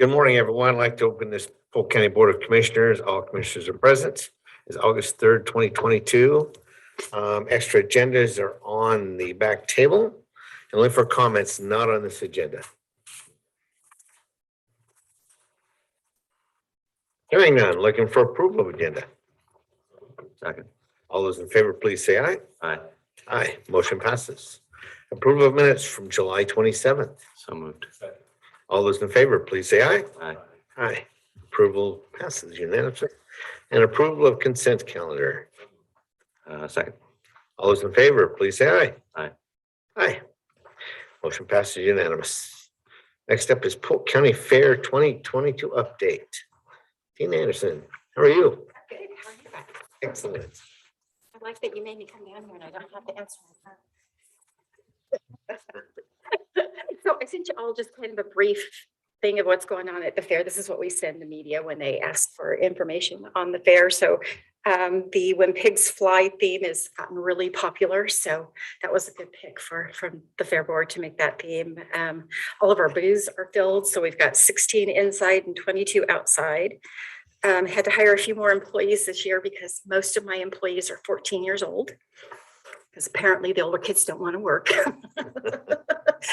Good morning, everyone. I'd like to open this Polk County Board of Commissioners. All commissioners are present. It's August 3rd, 2022. Extra agendas are on the back table. And only for comments not on this agenda. Hearing none, looking for approval of agenda. Second. All those in favor, please say aye. Aye. Aye. Motion passes. Approval of minutes from July 27th. So moved. All those in favor, please say aye. Aye. Aye. Approval passes unanimously. And approval of consent calendar. Second. All those in favor, please say aye. Aye. Aye. Motion passes unanimous. Next up is Polk County Fair 2022 update. Tina Anderson, how are you? Good, how are you? Excellent. I like that you made me come down here and I don't have to answer my phone. So I sent you all just kind of a brief thing of what's going on at the fair. This is what we send the media when they ask for information on the fair. So the When Pigs Fly theme has gotten really popular. So that was a good pick from the fair board to make that theme. All of our booths are filled. So we've got 16 inside and 22 outside. Had to hire a few more employees this year because most of my employees are 14 years old. Because apparently the older kids don't want to work.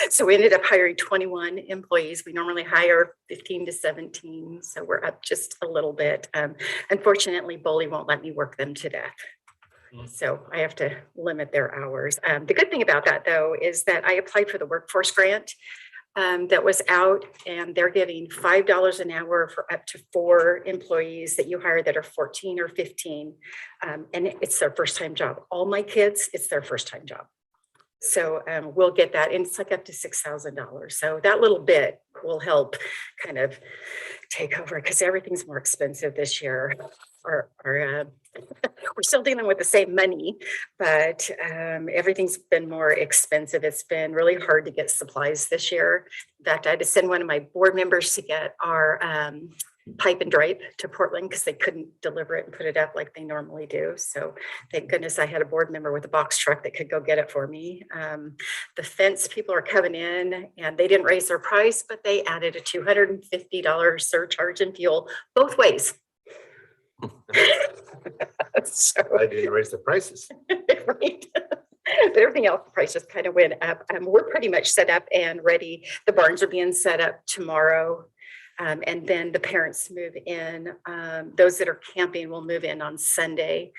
So we ended up hiring 21 employees. We normally hire 15 to 17. So we're up just a little bit. Unfortunately, BOLI won't let me work them to death. So I have to limit their hours. The good thing about that, though, is that I applied for the workforce grant that was out, and they're giving $5 an hour for up to 4 employees that you hire that are 14 or 15. And it's their first time job. All my kids, it's their first time job. So we'll get that, and it's like up to $6,000. So that little bit will help kind of take over because everything's more expensive this year. We're still dealing with the same money, but everything's been more expensive. It's been really hard to get supplies this year. In fact, I had to send one of my board members to get our pipe and drape to Portland because they couldn't deliver it and put it up like they normally do. So thank goodness I had a board member with a box truck that could go get it for me. The fence people are coming in and they didn't raise their price, but they added a $250 surcharge in fuel both ways. So I didn't raise the prices. right. But everything else, the price just kind of went up. We're pretty much set up and ready. The barns are being set up tomorrow. And then the parents move in. Those that are camping will move in on Sunday.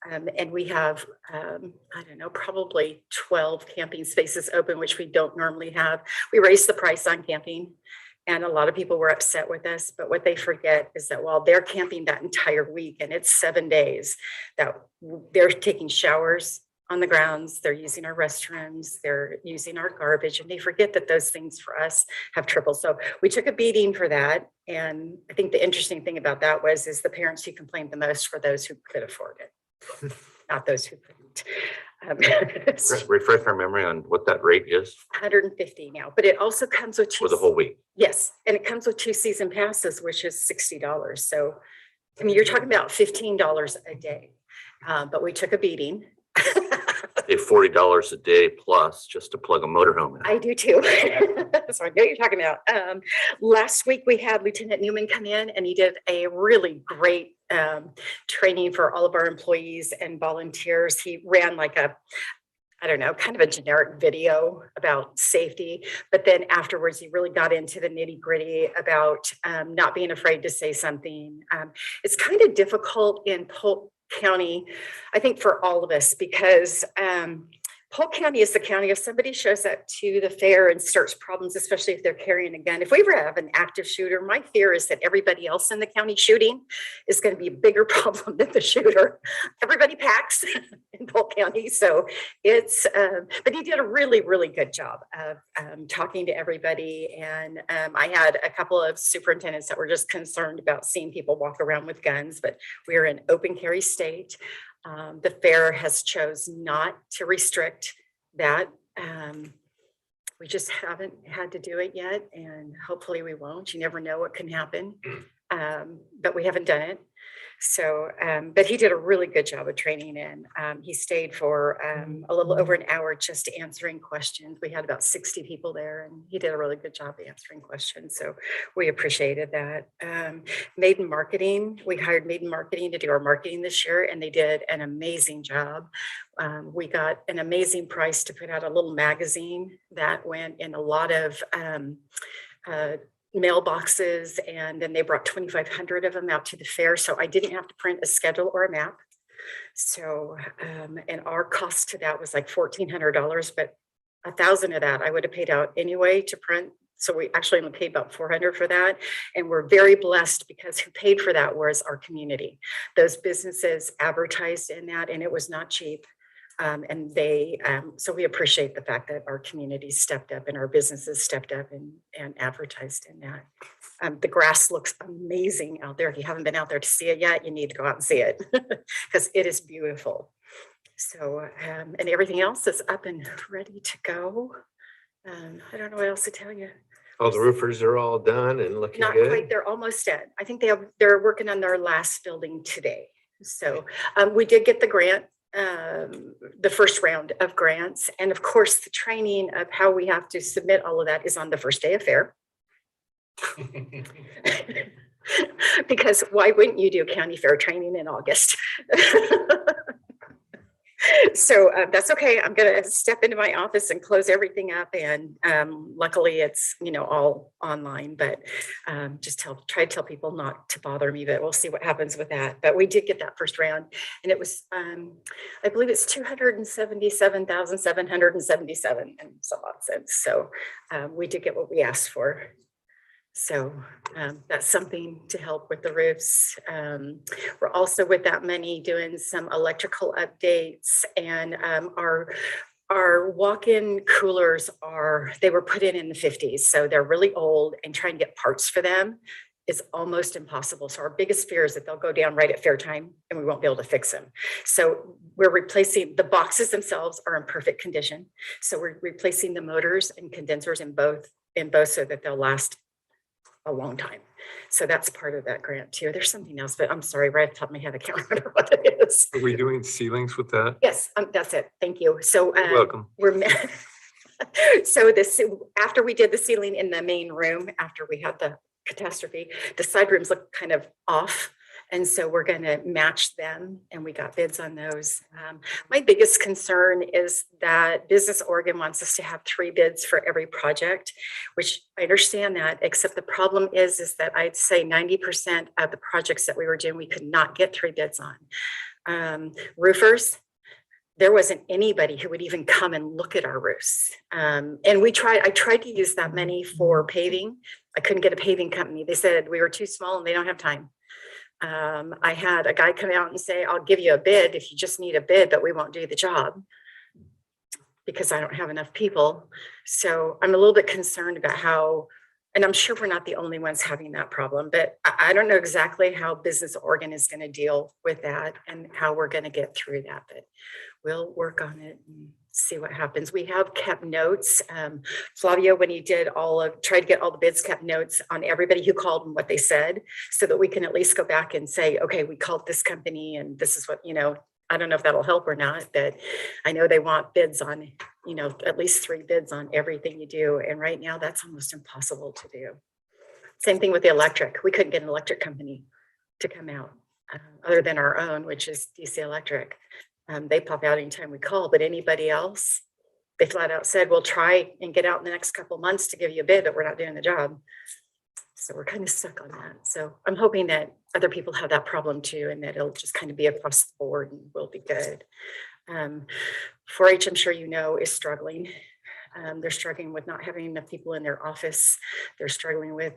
And we have, I don't know, probably 12 camping spaces open, which we don't normally have. We raised the price on camping. And a lot of people were upset with us, but what they forget is that while they're camping that entire week, and it's 7 days, that they're taking showers on the grounds, they're using our restrooms, they're using our garbage, and they forget that those things for us have tripled. So we took a beating for that. And I think the interesting thing about that is the parents who complained the most were those who could afford it, not those who couldn't. Refresh our memory on what that rate is 150 now, but it also comes with for the whole week. Yes, and it comes with 2 season passes, which is $60. So, I mean, you're talking about $15 a day, but we took a beating. Pay $40 a day plus just to plug a motorhome in. I do too. So I know you're talking about. Last week we had Lieutenant Newman come in and he did a really great training for all of our employees and volunteers. He ran like I don't know, kind of a generic video about safety. But then afterwards, he really got into the nitty gritty about not being afraid to say something. It's kind of difficult in Polk County, I think, for all of us, because Polk County is the county. If somebody shows up to the fair and starts problems, especially if they're carrying a gun, if we ever have an active shooter, my fear is that everybody else in the county shooting is going to be a bigger problem than the shooter. Everybody packs in Polk County. So it's, but he did a really, really good job of talking to everybody. And I had a couple of superintendents that were just concerned about seeing people walk around with guns, but we're an open carry state. The fair has chose not to restrict that. We just haven't had to do it yet, and hopefully we won't. You never know what can happen. but we haven't done it. So, but he did a really good job of training in. He stayed for a little over an hour just answering questions. We had about 60 people there and he did a really good job of answering questions. So we appreciated that. Maiden Marketing, we hired Maiden Marketing to do our marketing this year and they did an amazing job. We got an amazing price to put out a little magazine that went in a lot of mailboxes, and then they brought 2,500 of them out to the fair. So I didn't have to print a schedule or a map. So, and our cost to that was like $1,400, but 1,000 of that I would have paid out anyway to print. So we actually only paid about 400 for that. And we're very blessed because who paid for that was our community. Those businesses advertised in that and it was not cheap. And they, so we appreciate the fact that our community stepped up and our businesses stepped up and advertised in that. The grass looks amazing out there. If you haven't been out there to see it yet, you need to go out and see it because it is beautiful. So, and everything else is up and ready to go. I don't know what else to tell you. All the roofers are all done and looking Not good. quite, they're almost done. I think they're working on their last building today. So we did get the grant, the first round of grants. And of course, the training of how we have to submit all of that is on the first day of fair. Because why wouldn't you do county fair training in August? So that's okay. I'm going to step into my office and close everything up. And luckily it's, all online, but try to tell people not to bother me, but we'll see what happens with that. But we did get that first round and it was, I believe it's 277,777 and some odd cents. So we did get what we asked for. So that's something to help with the roofs. We're also with that money doing some electrical updates and our walk-in coolers they were put in the 50s. So they're really old and trying to get parts for them is almost impossible. So our biggest fear is that they'll go down right at fair time and we won't be able to fix them. So we're replacing the boxes themselves are in perfect condition. So we're replacing the motors and condensers in both so that they'll last a long time. So that's part of that grant too. There's something else, but I'm sorry, right off the top of my head, I can't remember what it is. Are we doing ceilings with that? Yes, that's it. Thank you. So You're welcome. So after we did the ceiling in the main room, after we had the catastrophe, the side rooms look kind of off. And so we're going to match them and we got bids on those. My biggest concern is that Business Oregon wants us to have 3 bids for every project, which I understand that, except the problem is that I'd say 90% of the projects that we were doing, we could not get 3 bids on. Roofers, there wasn't anybody who would even come and look at our roofs. And I tried to use that money for paving. I couldn't get a paving company. They said we were too small and they don't have time. I had a guy come out and say, I'll give you a bid if you just need a bid, but we won't do the job because I don't have enough people. So I'm a little bit concerned about how, and I'm sure we're not the only ones having that problem, but I don't know exactly how Business Oregon is going to deal with that and how we're going to get through that, but we'll work on it and see what happens. We have kept notes. Flavio, when he did tried to get all the bids, kept notes on everybody who called and what they said so that we can at least go back and say, okay, we called this company and this is what, I don't know if that'll help or not, but I know they want bids on, at least 3 bids on everything you do. And right now that's almost impossible to do. Same thing with the electric. We couldn't get an electric company to come out other than our own, which is DC Electric. They pop out anytime we call, but anybody else, they flat out said, we'll try and get out in the next couple of months to give you a bid, but we're not doing the job. So we're kind of stuck on that. So I'm hoping that other people have that problem too, and that it'll just kind of be across the board and we'll be good. 4-H, I'm sure is struggling. They're struggling with not having enough people in their office. They're struggling with,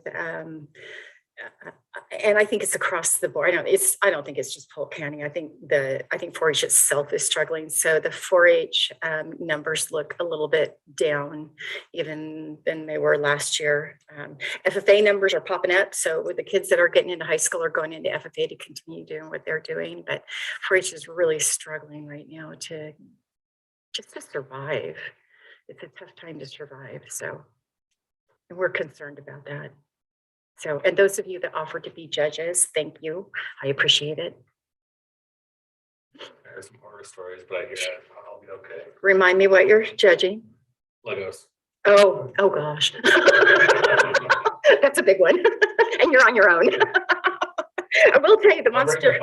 and I think it's across the board. I don't think it's just Polk County. I think 4-H itself is struggling. So the 4-H numbers look a little bit down even than they were last year. FFA numbers are popping up. So with the kids that are getting into high school are going into FFA to continue doing what they're doing. But 4-H is really struggling right now to survive. It's a tough time to survive. So and we're concerned about that. So, and those of you that offered to be judges, thank you. I appreciate it. There's some horror stories, but I hear I'll be okay. Remind me what you're judging. Legos. Oh gosh. That's a big one. And you're on your own. I will tell you the monster,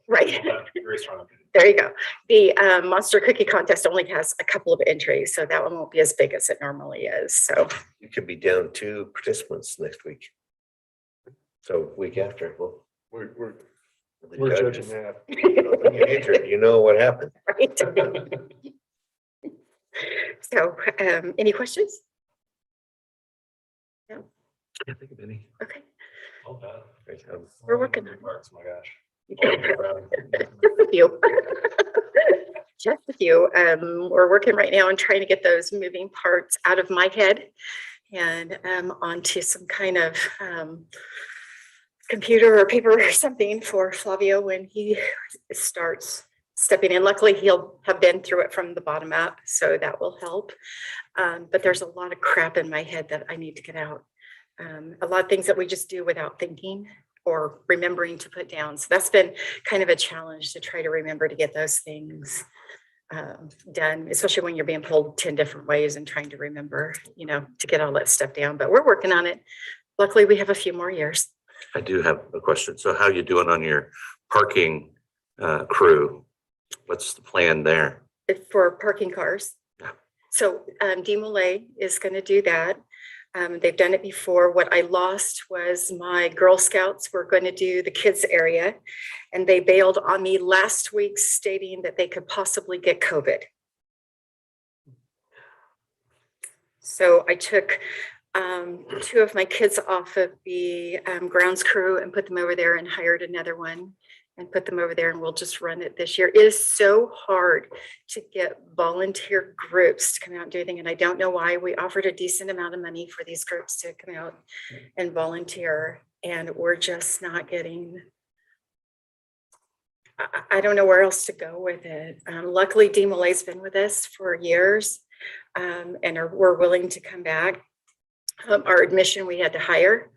right? Very strong opinion. There you go. The monster cookie contest only has a couple of entries, so that one won't be as big as it normally is. So You could be down 2 participants next week. So week after, well, We're the judges- judging that. when you enter, you know what happened. right. So any questions? Can't think of any. Okay. All bad. We're working on it. Parts, my gosh. Just a few. Just a few. We're working right now on trying to get those moving parts out of my head and onto some kind of computer or paper or something for Flavio when he starts stepping in. Luckily, he'll have been through it from the bottom up, so that will help. But there's a lot of crap in my head that I need to get out. A lot of things that we just do without thinking or remembering to put down. So that's been kind of a challenge to try to remember to get those things done, especially when you're being pulled 10 different ways and trying to remember, to get all that stuff down. But we're working on it. Luckily, we have a few more years. I do have a question. So how you doing on your parking crew? What's the plan there? For parking cars. Yeah. So DeMolay is going to do that. They've done it before. What I lost was my Girl Scouts were going to do the kids area, and they bailed on me last week stating that they could possibly get COVID. So I took 2 of my kids off of the grounds crew and put them over there and hired another one and put them over there, and we'll just run it this year. It is so hard to get volunteer groups to come out and do anything, and I don't know why. We offered a decent amount of money for these groups to come out and volunteer, and we're just not getting, I don't know where else to go with it. Luckily, DeMolay's been with us for years, and we're willing to come back. Our admission, we had to hire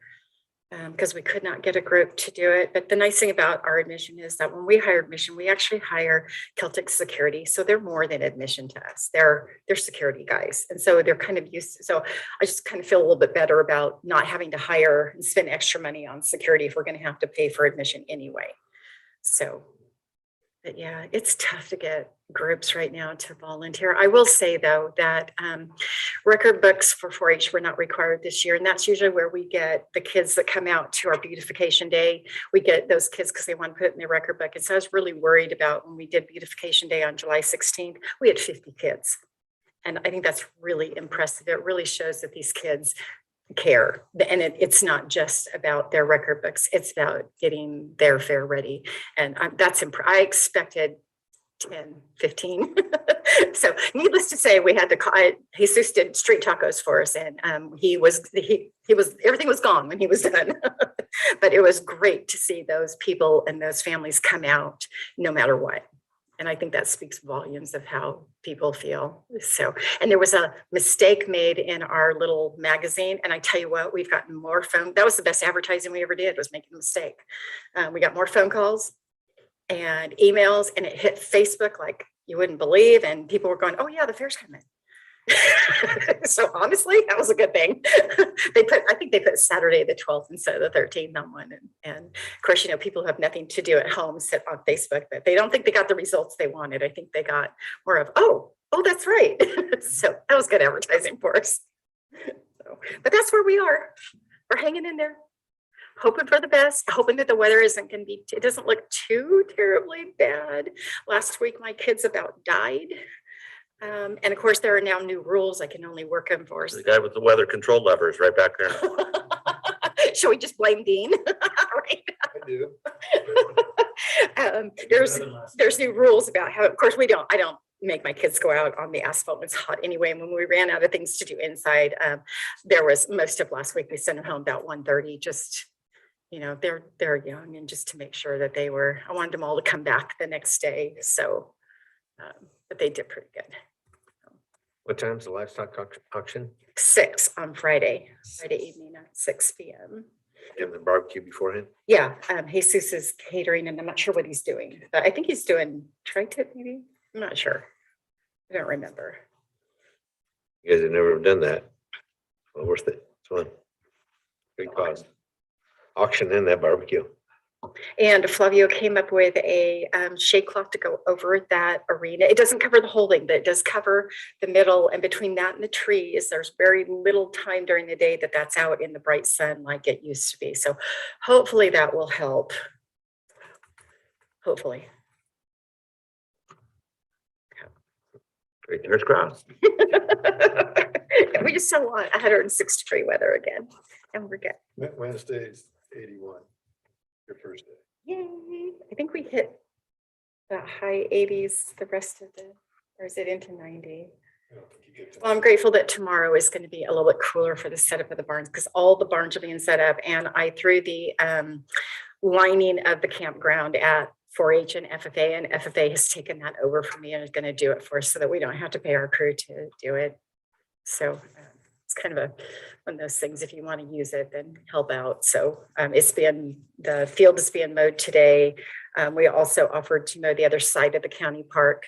because we could not get a group to do it. But the nice thing about our admission is that when we hire admission, we actually hire Celtic security. So they're more than admission to us. They're security guys. And so they're kind of used to, so I just kind of feel a little bit better about not having to hire and spend extra money on security if we're going to have to pay for admission anyway. So, but yeah, it's tough to get groups right now to volunteer. I will say though that record books for 4-H were not required this year, and that's usually where we get the kids that come out to our beautification day. We get those kids because they want to put it in their record book. And so I was really worried about when we did beautification day on July 16th, we had 50 kids. And I think that's really impressive. It really shows that these kids care, and it's not just about their record books, it's about getting their fair ready. And that's I expected 10, 15. So needless to say, we had to Jesus did street tacos for us, and he was everything was gone when he was done. But it was great to see those people and those families come out no matter what. And I think that speaks volumes of how people feel. So, and there was a mistake made in our little magazine. And I tell you what, we've gotten more that was the best advertising we ever did, was making a mistake. We got more phone calls and emails, and it hit Facebook like you wouldn't believe. And people were going, oh yeah, the fair's coming. So honestly, that was a good thing. I think they put Saturday the 12th instead of the 13th on one. And of course, people who have nothing to do at home sit on Facebook, but they don't think they got the results they wanted. I think they got more of, oh, that's right. So that was good advertising for us. So, but that's where we are. We're hanging in there, hoping for the best, hoping that the weather isn't going to be, it doesn't look too terribly bad. Last week, my kids about died. And of course, there are now new rules. I can only work them for. The guy with the weather control levers right back there. Shall we just blame Dean? Right. I do. There's new rules about how, of course, I don't make my kids go out on the asphalt when it's hot anyway. And when we ran out of things to do inside, there was most of last week, we sent them home about 1:30, just, they're young, and just to make sure that I wanted them all to come back the next day. So, but they did pretty good. What time's the livestock auction? 6 on Friday evening at 6 p.m. And the barbecue beforehand? Yeah, Jesus is catering and I'm not sure what he's doing, but I think he's doing tri-tip maybe. I'm not sure. I don't remember. You guys have never done that. Well, worth it. It's fun. Big cause. Auction and that barbecue. And Flavio came up with a shade cloth to go over that arena. It doesn't cover the whole thing, but it does cover the middle. And between that and the trees, there's very little time during the day that's out in the bright sun like it used to be. So hopefully that will help. Hopefully. Great, fingers crossed. We just don't want 106-degree weather again. And we're good. Wednesday's 81, your first day. Yay. I think we hit the high 80s the rest of the, or is it into 90? I don't think you get to- Well, I'm grateful that tomorrow is going to be a little bit cooler for the setup of the barns because all the barns are being set up and I threw the lining of the campground at 4-H and FFA has taken that over for me and is going to do it for us so that we don't have to pay our crew to do it. So it's kind of one of those things, if you want to use it, then help out. So the field is being mowed today. We also offered to mow the other side of the county park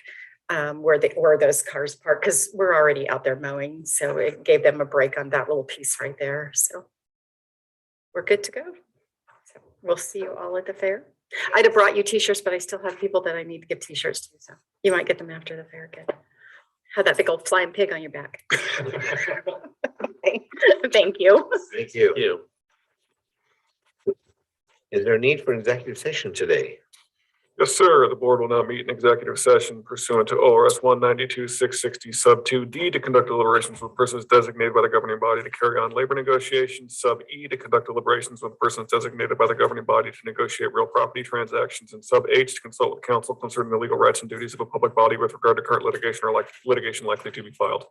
where those cars park because we're already out there mowing. So it gave them a break on that little piece right there. So we're good to go. So we'll see you all at the fair. I'd have brought you t-shirts, but I still have people that I need to give t-shirts to. So you might get them after the fair. Good. Have that big old flying pig on your back. Thank you. Thank you. You. Is there a need for an executive session today? Yes, sir. The board will now meet in executive session pursuant to ORS 192-660 sub 2D to conduct deliberations with persons designated by the governing body to carry on labor negotiations, sub E to conduct deliberations with persons designated by the governing body to negotiate real property transactions, and sub H to consult with counsel concerning the legal rights and duties of a public body with regard to current litigation or litigation likely to be filed.